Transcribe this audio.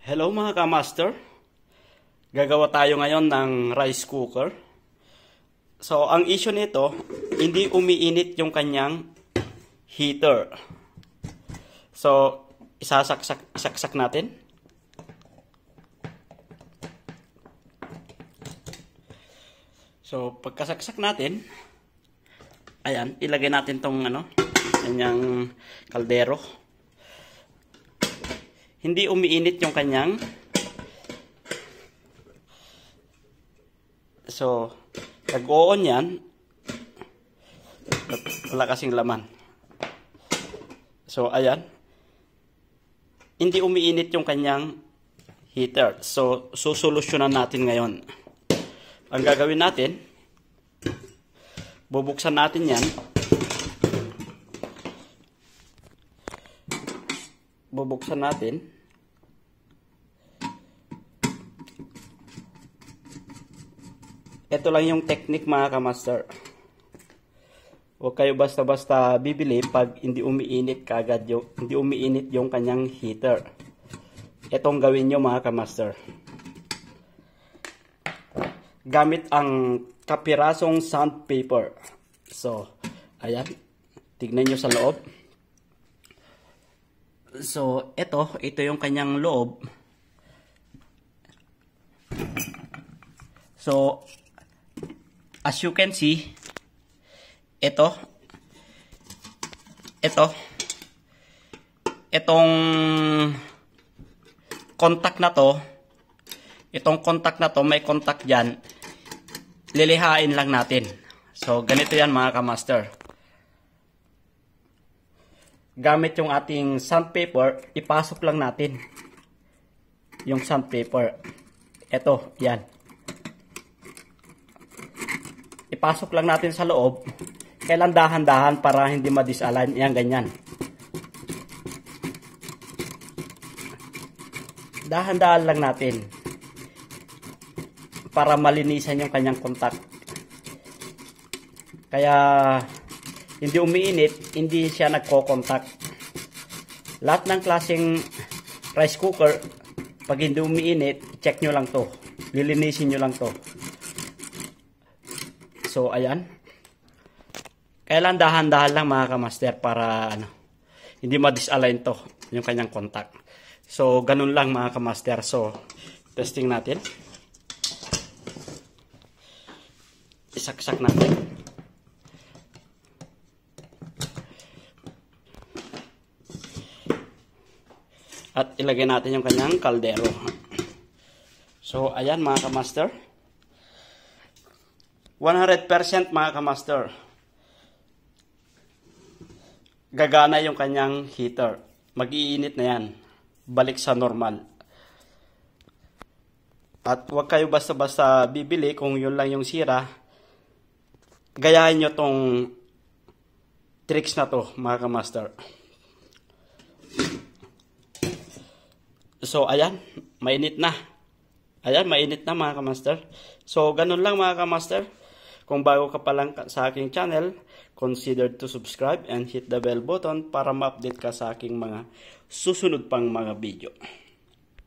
Hello mga ka-master. Gagawa tayo ngayon ng rice cooker. So, ang issue nito, hindi umiinit yung kanyang heater. So, isasaksak natin. So, pagkasaksak natin, ayan, ilagay natin tong kanyang kaldero. Hindi umiinit yung kanyang. So, nag-on yan. Wala kasing laman. So, ayan. Hindi umiinit yung kanyang heater. So, susolusyonan natin ngayon. Ang gagawin natin, bubuksan natin yan. Bubuksan natin. Ito lang yung technique mga ka-master. Huwag kayo basta-basta bibili pag hindi umiinit kagad hindi umiinit yung kanyang heater. Itong gawin nyo mga ka-master. Gamit ang kapirasong sandpaper. So, ayan. Tignan nyo sa loob. So, ito yung kanyang loob. So, as you can see, itong contact na to, may contact dyan, lilihain lang natin. So, ganito yan mga ka-master. Gamit yung ating sandpaper, ipasok lang natin yung sandpaper. Ito, yan. Ipasok lang natin sa loob. Kailan dahan-dahan para hindi ma-disalign. Yan, ganyan. Dahan-dahan lang natin para malinisan yung kanyang contact. Kaya hindi umiinit, hindi siya nagko-contact. Lahat ng klaseng rice cooker, pag hindi umiinit, check nyo lang to. Lilinisin nyo lang to. So, ayan. Kailan dahan-dahan lang mga ka-master para hindi ma-disalign to, yung kanyang contact. So, ganun lang mga ka-master. So, testing natin. Isaksak natin. At ilagay natin yung kanyang kaldero. So, ayan mga ka-master. 100% mga ka-master. Gagana yung kanyang heater. Mag-iinit na yan. Balik sa normal. At huwag kayo basta-basta bibili kung yun lang yung sira. Gayahin nyo tong tricks na to mga ka-master. So, ayan, mainit na. Ayan, mainit na mga ka-master. So, ganun lang mga ka-master. Kung bago ka pa lang sa aking channel, consider to subscribe and hit the bell button para ma-update ka sa aking mga susunod pang mga video.